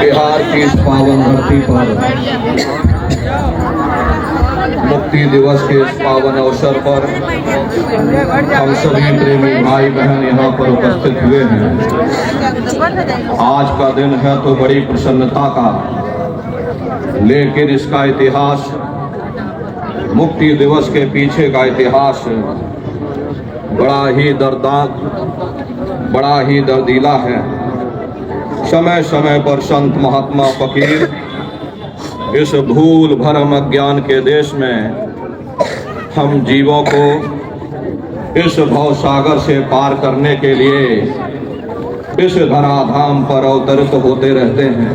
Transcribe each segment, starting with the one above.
बिहार की इस पावन धरती पर मुक्ति दिवस के इस पावन अवसर पर हम सभी प्रेमी भाई बहन यहाँ पर उपस्थित हुए हैं। आज का दिन है तो बड़ी प्रसन्नता का, लेकिन इसका इतिहास, मुक्ति दिवस के पीछे का इतिहास बड़ा ही दर्दनाक, बड़ा ही दर्दीला है। समय समय पर संत महात्मा फकीर इस भूल भरम अज्ञान के देश में हम जीवों को इस भव सागर से पार करने के लिए इस धराधाम पर अवतरित होते रहते हैं।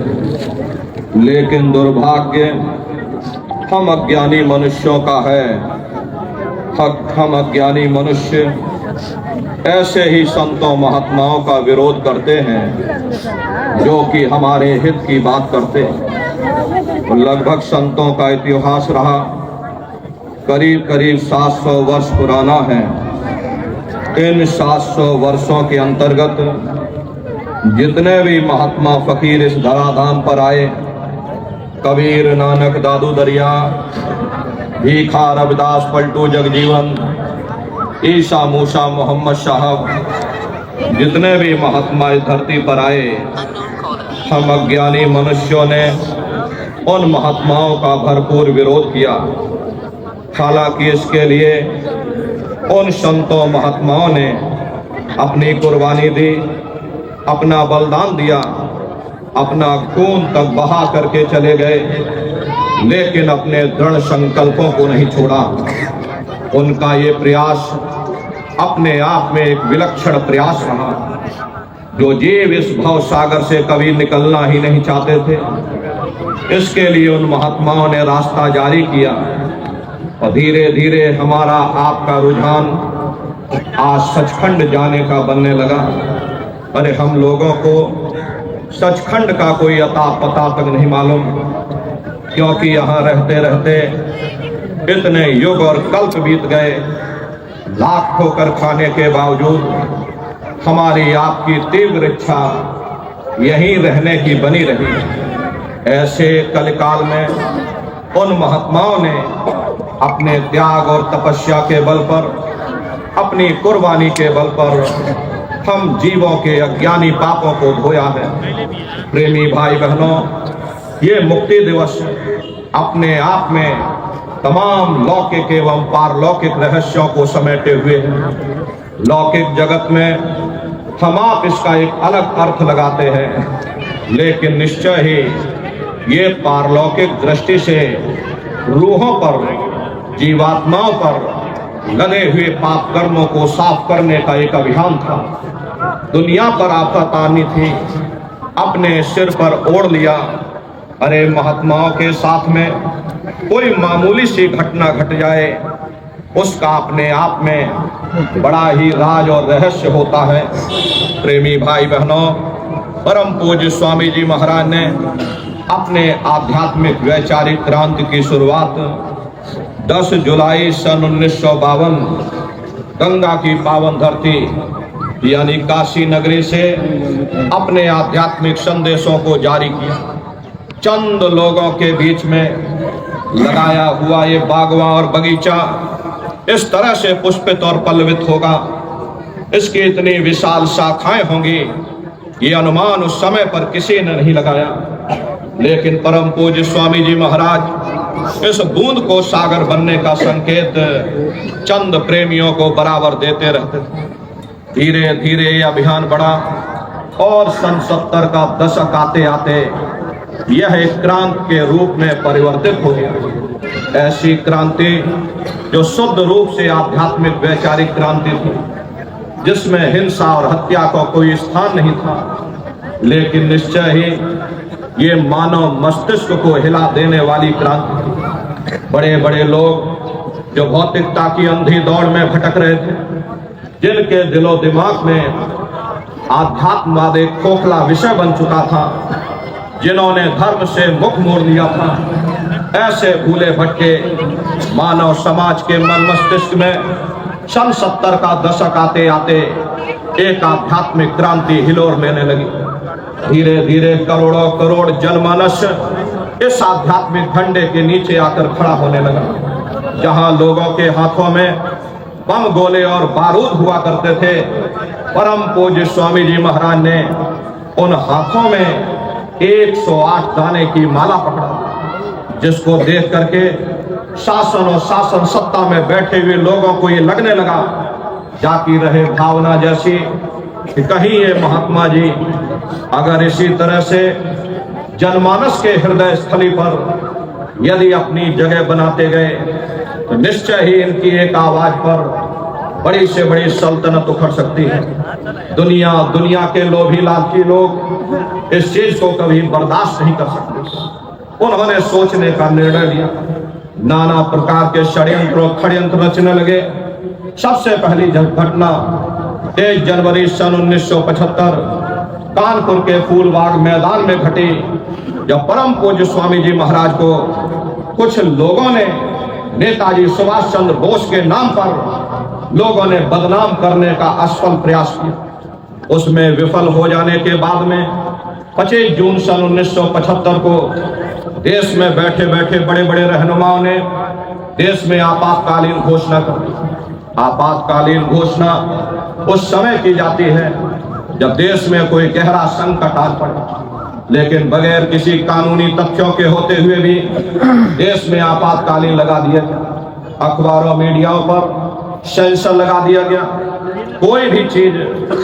लेकिन दुर्भाग्य हम अज्ञानी मनुष्यों का है। हम अज्ञानी मनुष्य ऐसे ही संतों महात्माओं का विरोध करते हैं जो कि हमारे हित की बात करते हैं। लगभग संतों का इतिहास रहा करीब करीब 700 वर्ष पुराना है। इन 700 वर्षों के अंतर्गत जितने भी महात्मा फकीर इस धराधाम पर आए, कबीर, नानक, दादू दरिया, भीखा, रविदास, पलटू, जगजीवन, ईसा, मूसा, मोहम्मद साहब, जितने भी महात्मा इस धरती पर आए, हम अज्ञानी मनुष्यों ने उन महात्माओं का भरपूर विरोध किया। हालांकि इसके लिए उन संतों महात्माओं ने अपनी कुर्बानी दी, अपना बलिदान दिया, अपना खून तक बहा करके चले गए, लेकिन अपने दृढ़ संकल्पों को नहीं छोड़ा। उनका ये प्रयास अपने आप में एक विलक्षण प्रयास रहा। जो जीव इस भव सागर से कभी निकलना ही नहीं चाहते थे, इसके लिए उन महात्माओं ने रास्ता जारी किया और धीरे धीरे हमारा आपका रुझान आज सचखंड जाने का बनने लगा। अरे हम लोगों को सचखंड का कोई अता पता तक नहीं मालूम, क्योंकि यहाँ रहते रहते इतने युग और कल्प बीत गए। लाख ठोकर खाने के बावजूद हमारी आपकी तीव्र इच्छा यहीं रहने की बनी रही। ऐसे कलिकाल में उन महात्माओं ने अपने त्याग और तपस्या के बल पर, अपनी कुर्बानी के बल पर हम जीवों के अज्ञानी पापों को धोया है। प्रेमी भाई बहनों, ये मुक्ति दिवस अपने आप में तमाम लौकिक एवं पारलौकिक रहस्यों को समेटे हुए हैं। लौकिक जगत में हम आप इसका एक अलग अर्थ लगाते हैं, लेकिन निश्चय ही ये पारलौकिक दृष्टि से रूहों पर, जीवात्माओं पर लगे हुए पाप कर्मों को साफ करने का एक अभियान था। दुनिया पर आफत आनी थी, अपने सिर पर ओढ़ लिया। अरे महात्माओं के साथ में कोई मामूली सी घटना घट जाए, उसका अपने आप में बड़ा ही राज और रहस्य होता है। प्रेमी भाई बहनों, परम पूज्य स्वामी जी महाराज ने अपने आध्यात्मिक वैचारिक क्रांति की शुरुआत 10 जुलाई सन 1952 गंगा की पावन धरती यानी काशी नगरी से अपने आध्यात्मिक संदेशों को जारी किया। चंद लोगों के बीच में लगाया हुआ ये बागवा और बगीचा इस तरह से पुष्पित और पल्लवित होगा, इसकी इतनी विशाल शाखाएं होंगी, ये अनुमान उस समय पर किसी ने नहीं लगाया। लेकिन परम पूज्य स्वामी जी महाराज इस बूंद को सागर बनने का संकेत चंद प्रेमियों को बराबर देते रहते थे। धीरे धीरे ये अभियान बढ़ा और सन 70 का दशक आते आते यह एक क्रांति के रूप में परिवर्तित हो गया। ऐसी क्रांति जो शुद्ध रूप से आध्यात्मिक वैचारिक क्रांति थी, जिसमें हिंसा और हत्या का कोई स्थान नहीं था, लेकिन निश्चय ही ये मानव मस्तिष्क को हिला देने वाली क्रांति थी। बड़े बड़े लोग जो भौतिकता की अंधी दौड़ में भटक रहे थे, जिनके दिलो दिमाग में आध्यात्मवाद एक खोखला विषय बन चुका था, जिन्होंने धर्म से मुख मोड़ लिया था, ऐसे भूले भटके मानव समाज के मन मस्तिष्क में सन 70 का दशक आते आते एक आध्यात्मिक क्रांति हिलोर लेने लगी। धीरे धीरे करोड़ों करोड़ जनमानस इस आध्यात्मिक झंडे के नीचे आकर खड़ा होने लगा। जहां लोगों के हाथों में बम गोले और बारूद हुआ करते थे, परम पूज्य स्वामी जी महाराज ने उन हाथों में 108 दाने की माला पकड़ा, जिसको देख करके शासन और शासन सत्ता में बैठे हुए लोगों को ये लगने लगा जाती रहे भावना जैसी कि कहीं ये महात्मा जी अगर इसी तरह से जनमानस के हृदय स्थली पर यदि अपनी जगह बनाते गए तो निश्चय ही इनकी एक आवाज पर बड़ी से बड़ी सल्तनत उखड़ सकती है। दुनिया के लोभी लालची लोग इस चीज को कभी बर्दाश्त नहीं कर सकते। उन्होंने सोचने का निर्णय लिया, नाना प्रकार के षड्यंत्र रचने लगे। सबसे पहली घटना 23 जनवरी सन 1975 कानपुर के फूलबाग मैदान में घटी, जब परम पूज्य स्वामी जी महाराज को कुछ लोगों ने नेताजी सुभाष चंद्र बोस के नाम पर लोगों ने बदनाम करने का असफल प्रयास किया। उसमें विफल हो जाने के बाद में 25 जून सन 1975 को देश में बैठे बैठे बड़े बड़े रहनुमाओं ने देश में आपातकालीन घोषणा कर दी। आपातकालीन घोषणा उस समय की जाती है जब देश में कोई गहरा संकट आ पड़े, लेकिन बगैर किसी कानूनी तथ्यों के होते हुए भी देश में आपातकालीन लगा दिया गया। अखबारों मीडियाओं पर सेंसर लगा दिया गया। कोई भी चीज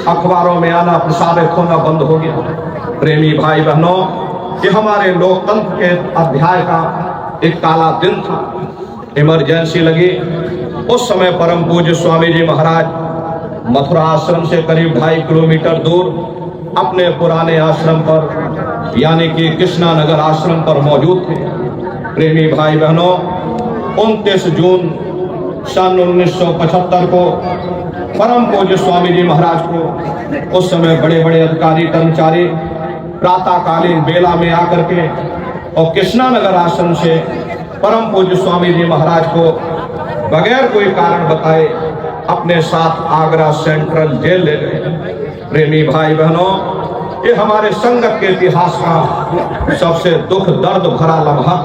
अखबारों में आना प्रसारित होना बंद हो गया। प्रेमी भाई बहनों, ये हमारे लोकतंत्र के अध्याय का एक काला दिन था। इमरजेंसी लगी। उस समय परम पूज्य स्वामी जी महाराज मथुरा आश्रम से करीब 2.5 किलोमीटर दूर अपने पुराने आश्रम पर यानी कि कृष्णा नगर आश्रम पर मौजूद थे। प्रेमी भाई बहनों, 29 जून सन 1975 को परम पूज्य स्वामी जी महाराज को उस समय बड़े बड़े अधिकारी कर्मचारी प्रातःकालीन बेला में आकर के और कृष्णा नगर आश्रम से परम पूज्य स्वामी जी महाराज को बगैर कोई कारण बताए अपने साथ आगरा सेंट्रल जेल ले गए। प्रेमी भाई बहनों, ये हमारे संगत के इतिहास का सबसे दुख दर्द भरा लम्हा।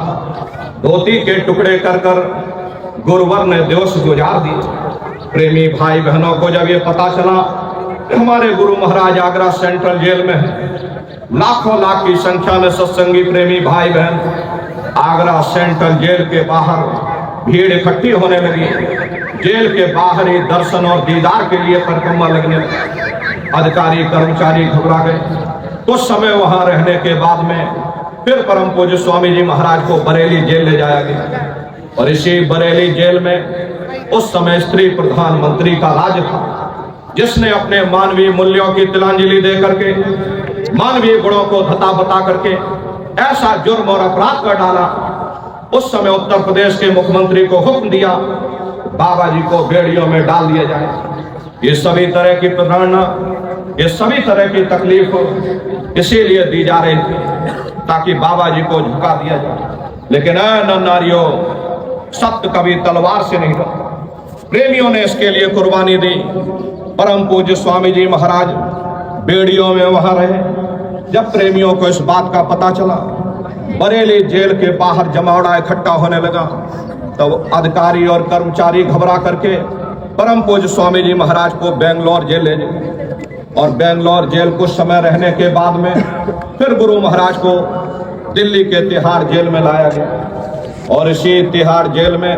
धोती के टुकड़े कर कर गुरुवर ने दिवस गुजार दिए। प्रेमी भाई बहनों को जब ये पता चला कि हमारे गुरु महाराज आगरा सेंट्रल जेल में है, लाखों लाख की संख्या में सत्संगी प्रेमी भाई बहन आगरा सेंट्रल जेल के बाहर भीड़ इकट्ठी होने लगी। जेल के बाहर ही दर्शन और दीदार के लिए परिक्रमा लगने लगी। अधिकारी कर्मचारी घबरा गए। कुछ समय वहां रहने के बाद में फिर परम पूज्य स्वामी जी महाराज को बरेली जेल ले जाया गया और इसी बरेली जेल में उस समय स्त्री प्रधानमंत्री का राज था, जिसने अपने मानवीय मूल्यों की तिलांजलि दे करके मानवीय गुणों को धता बता करके ऐसा जुर्म और अपराध कर डाला। उस समय उत्तर प्रदेश के मुख्यमंत्री को हुक्म दिया बाबा जी को बेड़ियों में डाल दिया जाए। ये सभी तरह की प्रताड़ना, ये सभी तरह की तकलीफ इसीलिए दी जा रही थी ताकि बाबा जी को झुका दिया जाए। लेकिन नर नारियों, सत्य कभी तलवार से नहीं होता। प्रेमियों ने इसके लिए कुर्बानी दी। परम पूज्य स्वामी जी महाराज बेड़ियों में वहां रहे। जब प्रेमियों को इस बात का पता चला, बरेली जेल के बाहर जमावड़ा इकट्ठा होने लगा, तो अधिकारी और कर्मचारी घबरा करके परम पूज्य स्वामी जी महाराज को बेंगलोर जेल ले गए और बेंगलोर जेल कुछ समय रहने के बाद में फिर गुरु महाराज को दिल्ली के तिहाड़ जेल में लाया गया और इसी तिहाड़ जेल में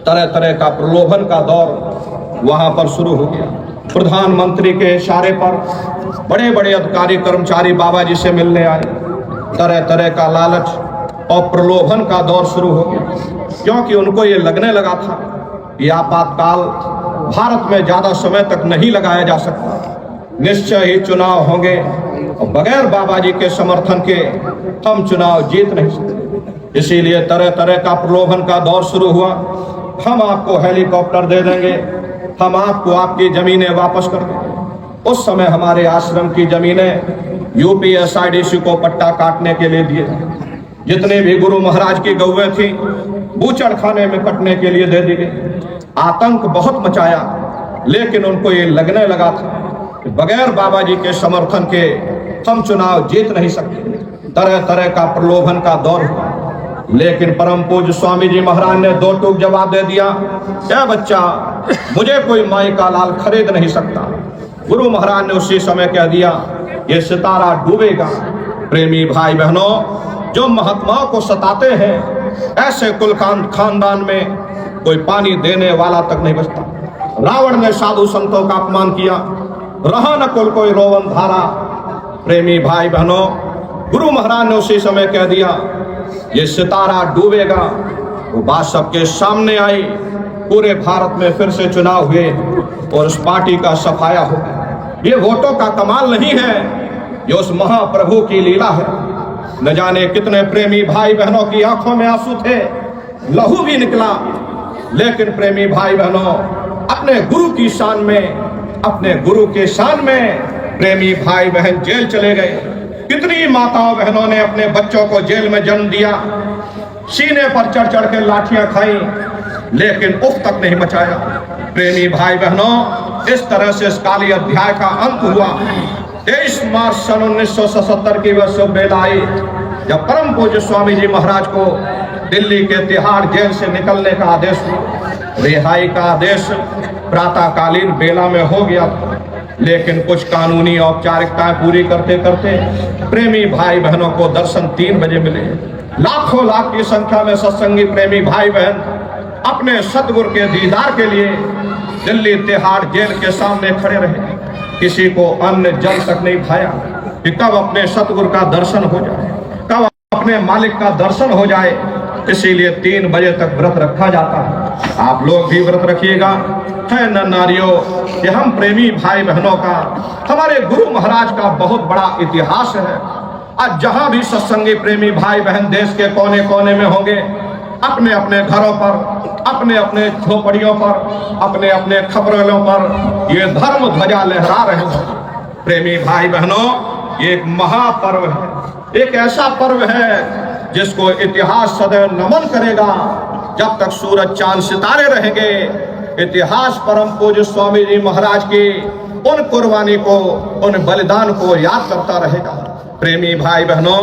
तरह तरह का प्रलोभन का दौर वहां पर शुरू हो गया। प्रधानमंत्री के इशारे पर बड़े बड़े अधिकारी कर्मचारी बाबा जी से मिलने आए। तरह तरह का लालच और प्रलोभन का दौर शुरू हो गया, क्योंकि उनको ये लगने लगा था कि आपातकाल भारत में ज्यादा समय तक नहीं लगाया जा सकता। निश्चय ही चुनाव होंगे और बगैर बाबा जी के समर्थन के हम चुनाव जीत नहीं सकते। इसीलिए तरह तरह का प्रलोभन का दौर शुरू हुआ। हम आपको हेलीकॉप्टर दे देंगे, हम आपको आपकी जमीनें वापस कर देंगे। उस समय हमारे आश्रम की जमीनें यूपीएसआईडीसी को पट्टा काटने के लिए दिए। जितने भी गुरु महाराज की गौवें थी बूचड़ खाने में कटने के लिए दे दी गई। आतंक बहुत मचाया, लेकिन उनको ये लगने लगा था कि बगैर बाबा जी के समर्थन के हम चुनाव जीत नहीं सकते। तरह तरह का प्रलोभन का दौर हुआ, लेकिन परम पूज्य स्वामी जी महाराज ने दो टूक जवाब दे दिया, क्या बच्चा, मुझे कोई माई का लाल खरीद नहीं सकता। गुरु महाराज ने उसी समय कह दिया, ये सितारा डूबेगा। प्रेमी भाई बहनों, जो महात्माओं को सताते हैं, ऐसे कुल खानदान में कोई पानी देने वाला तक नहीं बचता। रावण ने साधु संतों का अपमान किया, रहा न कुल कोई रोवन धारा। प्रेमी भाई बहनों, गुरु महाराज ने उसी समय कह दिया, ये सितारा डूबेगा। वो बात सबके सामने आई। पूरे भारत में फिर से चुनाव हुए और उस पार्टी का सफाया हो गया। ये वोटों का कमाल नहीं है, ये उस महाप्रभु की लीला है। न जाने कितने प्रेमी भाई बहनों की आंखों में आंसू थे, लहू भी निकला, लेकिन प्रेमी भाई बहनों, अपने गुरु की शान में, अपने गुरु के शान में प्रेमी भाई बहन जेल चले गए। कितनी माताओं बहनों ने अपने बच्चों को जेल में जन्म दिया, सीने पर चढ़ चढ़ के लाठियां खाई, लेकिन उफ तक नहीं मचाया। प्रेमी भाई बहनों, इस तरह से इस काली अध्याय का अंत हुआ। 23 मार्च सन 1977 की वह शुभ बेला आई जब परम पूज्य स्वामी जी महाराज को दिल्ली के तिहाड़ जेल से निकलने का आदेश हुआ। रिहाई का आदेश प्रातःकालीन बेला में हो गया, लेकिन कुछ कानूनी औपचारिकताएं पूरी करते करते प्रेमी भाई बहनों को दर्शन 3 बजे मिले। लाखों लाख की संख्या में सत्संगी प्रेमी भाई बहन अपने सतगुरु के दीदार के लिए दिल्ली तिहाड़ जेल के सामने खड़े रहे। किसी को अन्न जल तक नहीं भाया कि कब अपने सतगुरु का दर्शन हो जाए, कब अपने मालिक का दर्शन हो जाए। इसीलिए 3 बजे तक व्रत रखा जाता है। आप लोग भी व्रत रखिएगा। है न नारियों, ये हम प्रेमी भाई बहनों का, हमारे गुरु महाराज का बहुत बड़ा इतिहास है। आज जहां भी सत्संगी प्रेमी भाई बहन देश के कोने कोने में होंगे, अपने अपने घरों पर, अपने अपने झोपड़ियों पर, अपने अपने खपरेलों पर ये धर्म ध्वजा लहरा रहे हैं। प्रेमी भाई बहनों, ये एक महापर्व है, एक ऐसा पर्व है जिसको इतिहास सदैव नमन करेगा। जब तक सूरज चांद सितारे रहेंगे, इतिहास परम पूज्य स्वामी जी महाराज की उन कुर्बानी को, उन बलिदान को याद करता रहेगा। प्रेमी भाई बहनों,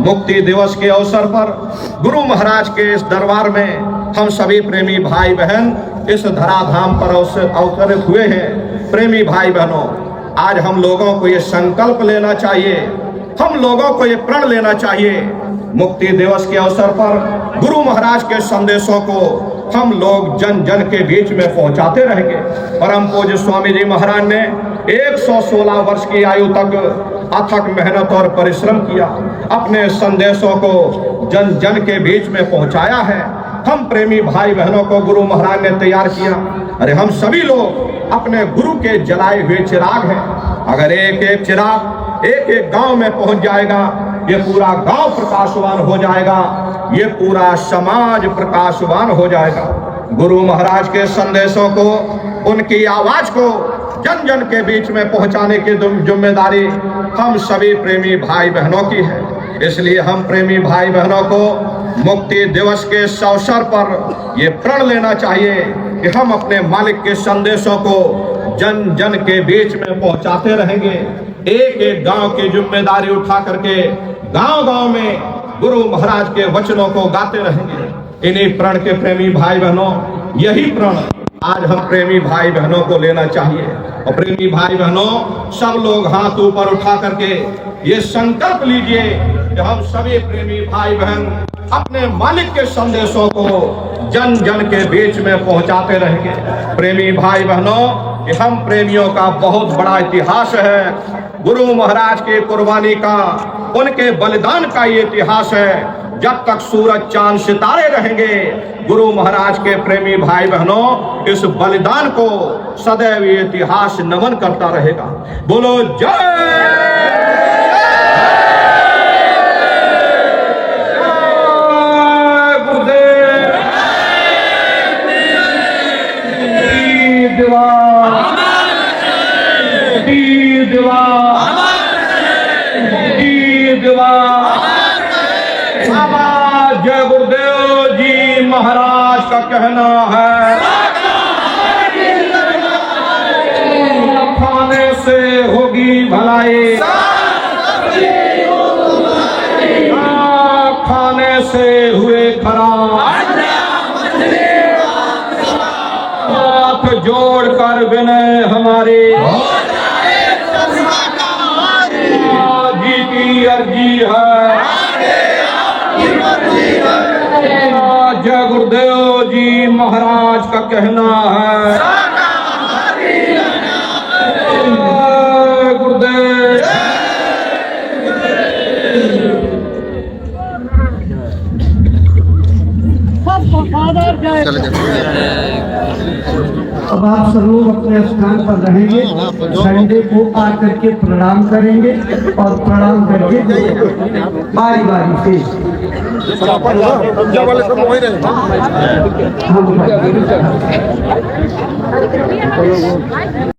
मुक्ति दिवस के अवसर पर गुरु महाराज के इस दरबार में हम सभी प्रेमी भाई बहन इस धराधाम पर अवतरित हुए हैं। प्रेमी भाई बहनों, आज हम लोगों को ये संकल्प लेना चाहिए, हम लोगों को ये प्रण लेना चाहिए, मुक्ति दिवस के अवसर पर गुरु महाराज के संदेशों को हम लोग जन जन के बीच में पहुंचाते रहेंगे। परम पूज्य स्वामी जी महाराज ने 116 वर्ष की आयु तक अथक मेहनत और परिश्रम किया, अपने संदेशों को जन जन के बीच में पहुंचाया है। हम प्रेमी भाई बहनों को गुरु महाराज ने तैयार किया। अरे हम सभी लोग अपने गुरु के जलाए हुए चिराग हैं। अगर एक एक चिराग एक एक गांव में पहुंच जाएगा, ये पूरा गांव प्रकाशवान हो जाएगा, ये पूरा समाज प्रकाशवान हो जाएगा। गुरु महाराज के संदेशों को, उनकी आवाज को जन जन के बीच में पहुंचाने की जिम्मेदारी हम सभी प्रेमी भाई बहनों की है। इसलिए हम प्रेमी भाई बहनों को मुक्ति दिवस के अवसर पर ये प्रण लेना चाहिए कि हम अपने मालिक के संदेशों को जन जन के बीच में पहुंचाते रहेंगे। एक एक गांव की जिम्मेदारी उठा करके गांव गांव में गुरु महाराज के वचनों को गाते रहेंगे। इन्हीं प्रण के प्रेमी भाई बहनों, यही प्रण आज हम प्रेमी भाई बहनों को लेना चाहिए। और प्रेमी भाई बहनों, सब लोग हाथ ऊपर उठा करके ये संकल्प लीजिए कि हम सभी प्रेमी भाई बहन अपने मालिक के संदेशों को जन जन के बीच में पहुंचाते रहेंगे। प्रेमी भाई बहनों, कि हम प्रेमियों का बहुत बड़ा इतिहास है। गुरु महाराज की कुर्बानी का, उनके बलिदान का ये इतिहास है। जब तक सूरज चांद सितारे रहेंगे, गुरु महाराज के प्रेमी भाई बहनों, इस बलिदान को सदैव ये इतिहास नमन करता रहेगा। बोलो जय जय गुरुदेव जी महाराज का कहना है, खाने से भलाई, खाने से हुए खराब, हाथ जोड़कर विनय हमारे, जी की अर्जी है, जय गुरुदेव जी महाराज का कहना है, गुरुदेव। अब आप सब लोग अपने स्थान पर रहेंगे, संडे को आकर के प्रणाम करेंगे और प्रणाम करके बारी बारी से